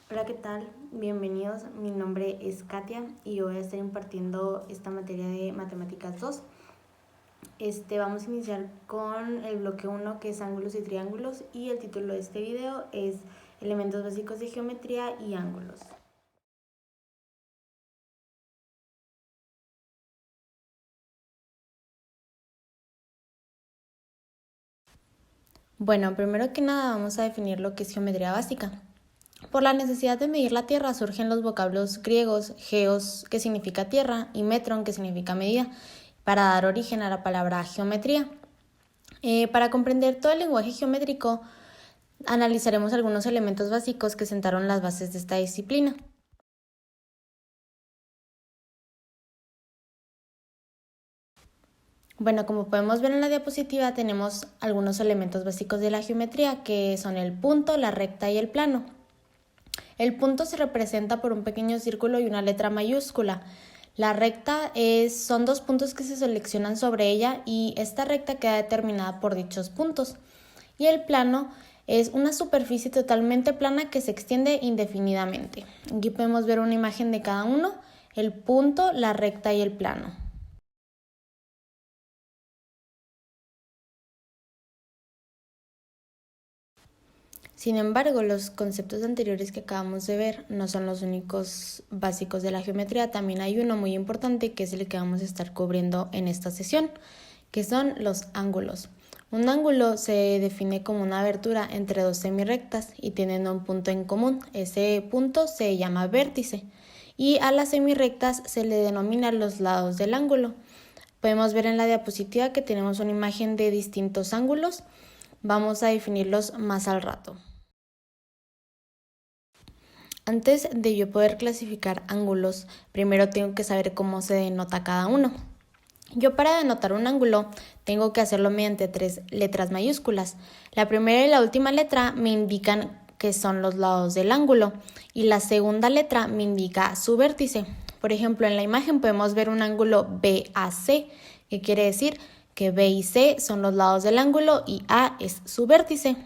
Hola, ¿qué tal? Bienvenidos. Mi nombre es Katia y yo voy a estar impartiendo esta materia de Matemáticas 2. Vamos a iniciar con el bloque 1, que es ángulos y triángulos, y el título de este video es Elementos básicos de geometría y ángulos. Bueno, primero que nada vamos a definir lo que es geometría básica. Por la necesidad de medir la tierra surgen los vocablos griegos geos, que significa tierra, y metron, que significa medida, para dar origen a la palabra geometría. Para comprender todo el lenguaje geométrico, analizaremos algunos elementos básicos que sentaron las bases de esta disciplina. Bueno, como podemos ver en la diapositiva, tenemos algunos elementos básicos de la geometría, que son el punto, la recta y el plano. El punto se representa por un pequeño círculo y una letra mayúscula. La recta son dos puntos que se seleccionan sobre ella y esta recta queda determinada por dichos puntos. Y el plano es una superficie totalmente plana que se extiende indefinidamente. Aquí podemos ver una imagen de cada uno, el punto, la recta y el plano. Sin embargo, los conceptos anteriores que acabamos de ver no son los únicos básicos de la geometría. También hay uno muy importante que es el que vamos a estar cubriendo en esta sesión, que son los ángulos. Un ángulo se define como una abertura entre dos semirrectas y tienen un punto en común. Ese punto se llama vértice y a las semirrectas se le denomina los lados del ángulo. Podemos ver en la diapositiva que tenemos una imagen de distintos ángulos. Vamos a definirlos más al rato. Antes de yo poder clasificar ángulos, primero tengo que saber cómo se denota cada uno. Yo para denotar un ángulo tengo que hacerlo mediante 3 letras mayúsculas. La primera y la última letra me indican que son los lados del ángulo y la segunda letra me indica su vértice. Por ejemplo, en la imagen podemos ver un ángulo BAC, que quiere decir que B y C son los lados del ángulo y A es su vértice.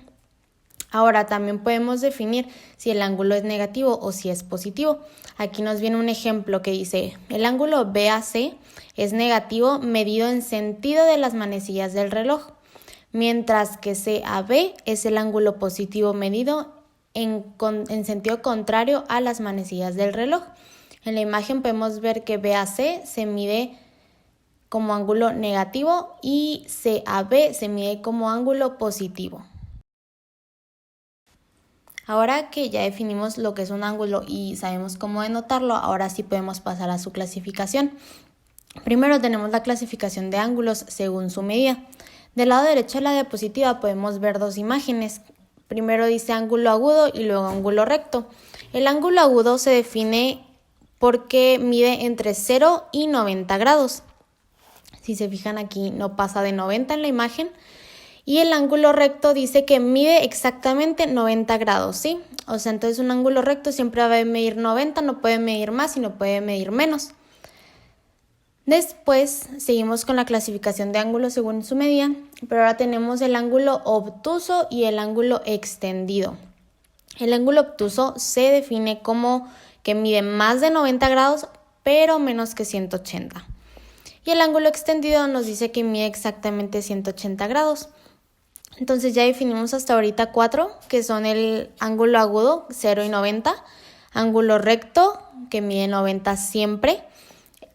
Ahora también podemos definir si el ángulo es negativo o si es positivo. Aquí nos viene un ejemplo que dice, el ángulo BAC es negativo medido en sentido de las manecillas del reloj, mientras que CAB es el ángulo positivo medido en sentido contrario a las manecillas del reloj. En la imagen podemos ver que BAC se mide como ángulo negativo y CAB se mide como ángulo positivo. Ahora que ya definimos lo que es un ángulo y sabemos cómo denotarlo, ahora sí podemos pasar a su clasificación. Primero tenemos la clasificación de ángulos según su medida. Del lado derecho de la diapositiva podemos ver dos imágenes. Primero dice ángulo agudo y luego ángulo recto. El ángulo agudo se define porque mide entre 0 y 90 grados. Si se fijan aquí no pasa de 90 en la imagen. Y el ángulo recto dice que mide exactamente 90 grados, ¿sí? O sea, entonces un ángulo recto siempre va a medir 90, no puede medir más y no puede medir menos. Después seguimos con la clasificación de ángulos según su medida, pero ahora tenemos el ángulo obtuso y el ángulo extendido. El ángulo obtuso se define como que mide más de 90 grados, pero menos que 180. Y el ángulo extendido nos dice que mide exactamente 180 grados. Entonces ya definimos hasta ahorita 4, que son el ángulo agudo, 0 y 90, ángulo recto, que mide 90 siempre,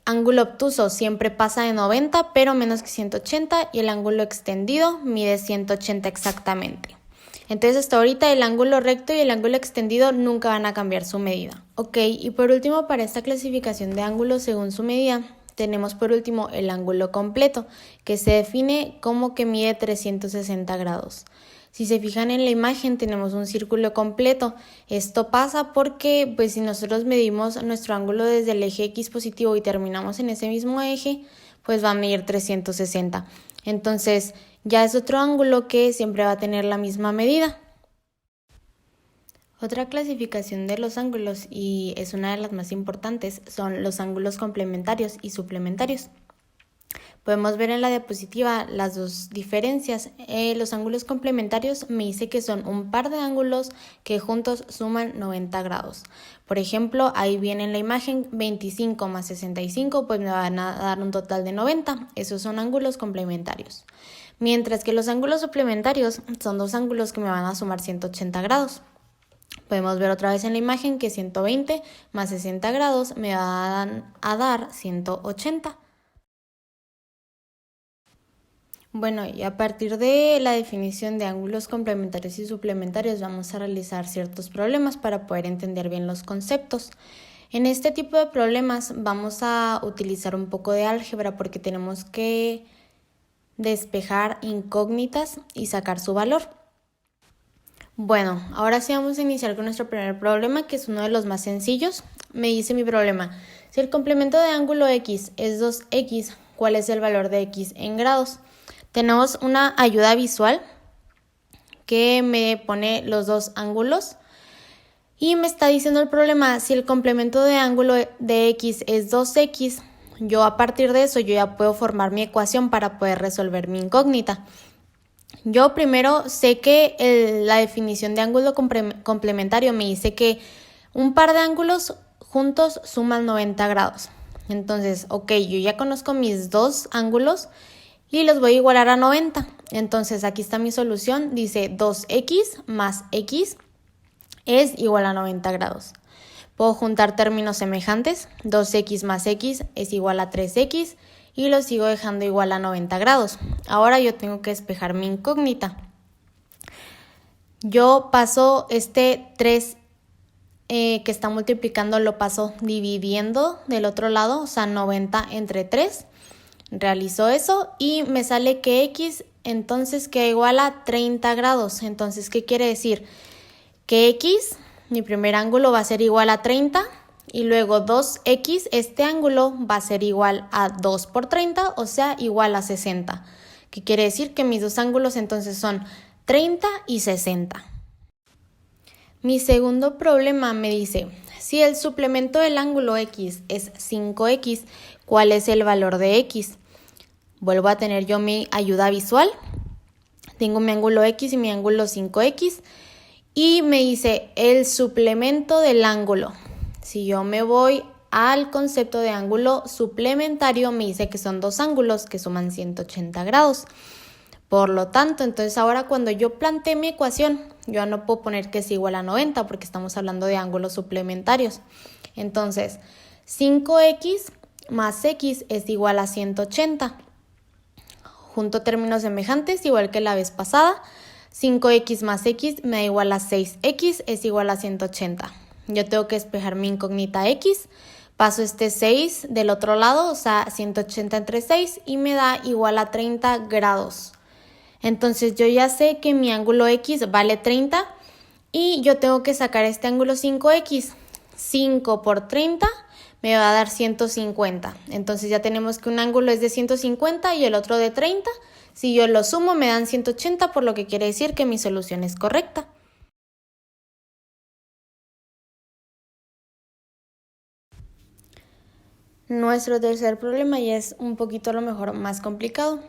ángulo obtuso siempre pasa de 90, pero menos que 180, y el ángulo extendido mide 180 exactamente. Entonces hasta ahorita el ángulo recto y el ángulo extendido nunca van a cambiar su medida. Ok, y por último, para esta clasificación de ángulos según su medida, tenemos por último el ángulo completo, que se define como que mide 360 grados. Si se fijan en la imagen tenemos un círculo completo. Esto pasa porque pues si nosotros medimos nuestro ángulo desde el eje X positivo y terminamos en ese mismo eje, pues va a medir 360. Entonces ya es otro ángulo que siempre va a tener la misma medida. Otra clasificación de los ángulos, y es una de las más importantes, son los ángulos complementarios y suplementarios. Podemos ver en la diapositiva las dos diferencias. Los ángulos complementarios me dice que son un par de ángulos que juntos suman 90 grados. Por ejemplo, ahí viene en la imagen 25 más 65, pues me van a dar un total de 90. Esos son ángulos complementarios. Mientras que los ángulos suplementarios son dos ángulos que me van a sumar 180 grados. Podemos ver otra vez en la imagen que 120 más 60 grados me van a dar 180. Bueno, y a partir de la definición de ángulos complementarios y suplementarios vamos a realizar ciertos problemas para poder entender bien los conceptos. En este tipo de problemas vamos a utilizar un poco de álgebra porque tenemos que despejar incógnitas y sacar su valor. Bueno, ahora sí vamos a iniciar con nuestro primer problema, que es uno de los más sencillos. Me dice mi problema: si el complemento de ángulo x es 2x, ¿cuál es el valor de x en grados? Tenemos una ayuda visual que me pone los dos ángulos y me está diciendo el problema: si el complemento de ángulo de x es 2x, yo a partir de eso yo ya puedo formar mi ecuación para poder resolver mi incógnita. Yo primero sé que la definición de ángulo complementario me dice que un par de ángulos juntos suman 90 grados. Entonces, ok, yo ya conozco mis dos ángulos y los voy a igualar a 90. Entonces aquí está mi solución, dice 2x más x es igual a 90 grados. Puedo juntar términos semejantes, 2x más x es igual a 3x y lo sigo dejando igual a 90 grados. Ahora yo tengo que despejar mi incógnita. Yo paso este 3 que está multiplicando, lo paso dividiendo del otro lado, o sea 90 entre 3. Realizo eso y me sale que x entonces queda igual a 30 grados. Entonces, ¿qué quiere decir? Que x, mi primer ángulo, va a ser igual a 30 y luego 2x, este ángulo va a ser igual a 2 por 30, o sea, igual a 60. ¿Qué quiere decir? Que mis dos ángulos entonces son 30 y 60. Mi segundo problema me dice: si el suplemento del ángulo x es 5x, ¿cuál es el valor de x? Vuelvo a tener yo mi ayuda visual. Tengo mi ángulo x y mi ángulo 5x. Y me dice el suplemento del ángulo. Si yo me voy al concepto de ángulo suplementario, me dice que son dos ángulos que suman 180 grados. Por lo tanto, entonces ahora cuando yo plantee mi ecuación, yo no puedo poner que es igual a 90 porque estamos hablando de ángulos suplementarios. Entonces, 5x más x es igual a 180. Junto términos semejantes, igual que la vez pasada. 5x más x me da igual a 6x es igual a 180. Yo tengo que despejar mi incógnita x. Paso este 6 del otro lado, o sea, 180 entre 6 y me da igual a 30 grados. Entonces yo ya sé que mi ángulo x vale 30 y yo tengo que sacar este ángulo 5x. 5 por 30 me va a dar 150. Entonces ya tenemos que un ángulo es de 150 y el otro de 30. Si yo lo sumo me dan 180, por lo que quiere decir que mi solución es correcta. Nuestro tercer problema ya es un poquito a lo mejor más complicado,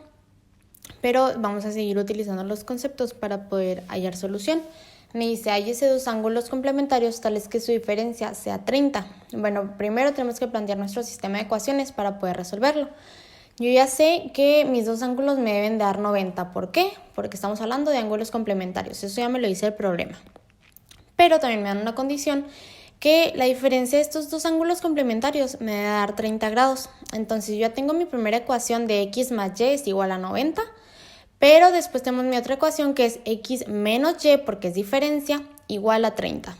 pero vamos a seguir utilizando los conceptos para poder hallar solución. Me dice, hállese dos ángulos complementarios tales que su diferencia sea 30. Bueno, primero tenemos que plantear nuestro sistema de ecuaciones para poder resolverlo. Yo ya sé que mis dos ángulos me deben dar 90. ¿Por qué? Porque estamos hablando de ángulos complementarios. Eso ya me lo dice el problema. Pero también me dan una condición, que la diferencia de estos dos ángulos complementarios me debe dar 30 grados. Entonces yo ya tengo mi primera ecuación de x más y es igual a 90. Pero después tenemos mi otra ecuación que es x menos y, porque es diferencia, igual a 30.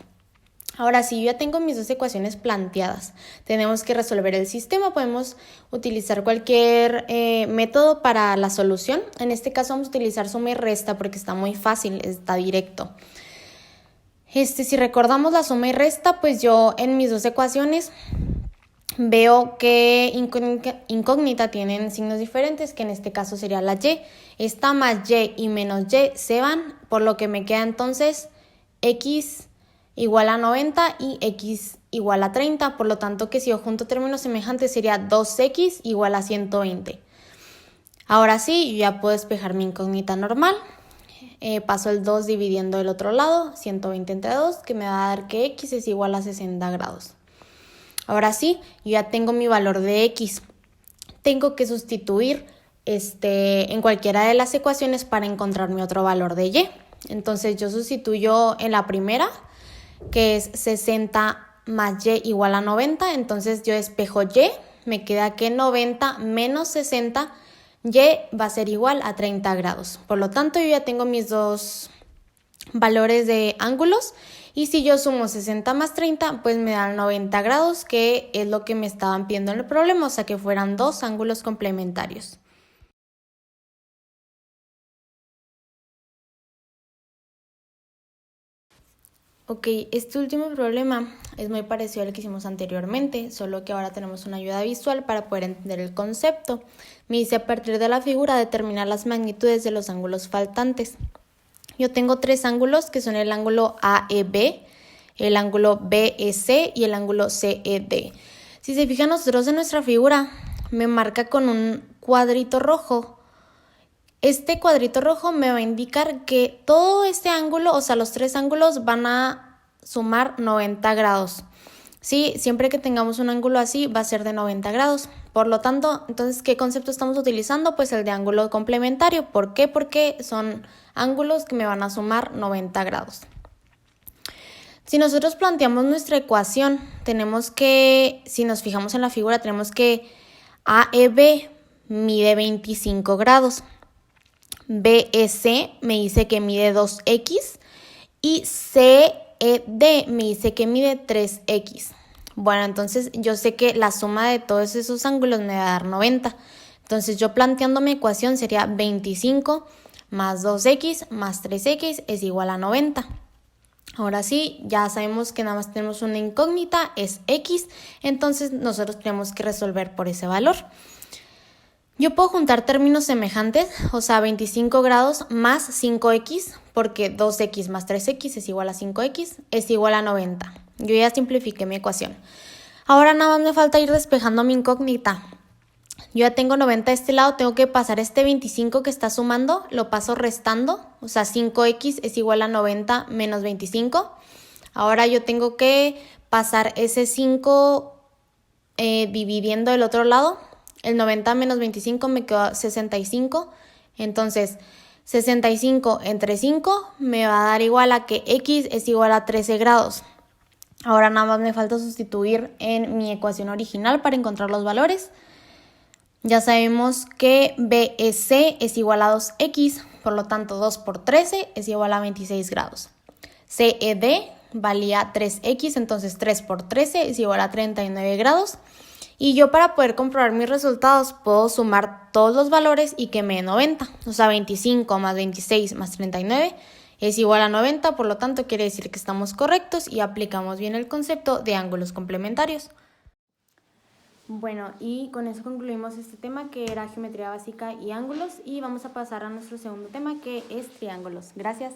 Ahora, si yo ya tengo mis dos ecuaciones planteadas, tenemos que resolver el sistema. Podemos utilizar cualquier método para la solución. En este caso vamos a utilizar suma y resta porque está muy fácil, está directo. Si recordamos la suma y resta, pues yo en mis dos ecuaciones veo que incógnita tienen signos diferentes, que en este caso sería la y. Esta más y menos y se van, por lo que me queda entonces x igual a 90 y x igual a 30. Por lo tanto, que si yo junto términos semejantes sería 2x igual a 120. Ahora sí, yo ya puedo despejar mi incógnita normal. Paso el 2 dividiendo el otro lado, 120 entre 2, que me va a dar que x es igual a 60 grados. Ahora sí, yo ya tengo mi valor de x. Tengo que sustituir en cualquiera de las ecuaciones para encontrar mi otro valor de y. Entonces yo sustituyo en la primera, que es 60 más y igual a 90. Entonces yo despejo y, me queda que 90 menos 60, y va a ser igual a 30 grados. Por lo tanto, yo ya tengo mis dos valores de ángulos. Y si yo sumo 60 más 30, pues me dan 90 grados, que es lo que me estaban pidiendo en el problema, o sea que fueran dos ángulos complementarios. Ok, este último problema es muy parecido al que hicimos anteriormente, solo que ahora tenemos una ayuda visual para poder entender el concepto. Me dice a partir de la figura determinar las magnitudes de los ángulos faltantes. Yo tengo tres ángulos que son el ángulo AEB, el ángulo BEC y el ángulo CED. Si se fijan nosotros en nuestra figura, me marca con un cuadrito rojo. Este cuadrito rojo me va a indicar que todo este ángulo, o sea, los tres ángulos van a sumar 90 grados. Sí, siempre que tengamos un ángulo así va a ser de 90 grados. Por lo tanto, entonces, ¿qué concepto estamos utilizando? Pues el de ángulo complementario. ¿Por qué? Porque son ángulos que me van a sumar 90 grados. Si nosotros planteamos nuestra ecuación, tenemos que, si nos fijamos en la figura, tenemos que AEB mide 25 grados. BEC me dice que mide 2x y CED me dice que mide 3x. Bueno, entonces yo sé que la suma de todos esos ángulos me va a dar 90. Entonces yo planteando mi ecuación sería 25 más 2x más 3x es igual a 90. Ahora sí, ya sabemos que nada más tenemos una incógnita, es x, entonces nosotros tenemos que resolver por ese valor. Yo puedo juntar términos semejantes, o sea, 25 grados más 5x, porque 2x más 3x es igual a 5x, es igual a 90. Yo ya simplifiqué mi ecuación. Ahora nada más me falta ir despejando mi incógnita. Yo ya tengo 90 de este lado, tengo que pasar este 25 que está sumando, lo paso restando, o sea, 5x es igual a 90 menos 25. Ahora yo tengo que pasar ese 5 dividiendo el otro lado. El 90 menos 25 me quedó 65. Entonces, 65 entre 5 me va a dar igual a que x es igual a 13 grados. Ahora nada más me falta sustituir en mi ecuación original para encontrar los valores. Ya sabemos que BEC es igual a 2x, por lo tanto 2 por 13 es igual a 26 grados. CED valía 3x, entonces 3 por 13 es igual a 39 grados. Y yo para poder comprobar mis resultados puedo sumar todos los valores y que me dé 90. O sea, 25 más 26 más 39 es igual a 90, por lo tanto quiere decir que estamos correctos y aplicamos bien el concepto de ángulos complementarios. Bueno, y con eso concluimos este tema que era geometría básica y ángulos, y vamos a pasar a nuestro segundo tema que es triángulos. Gracias.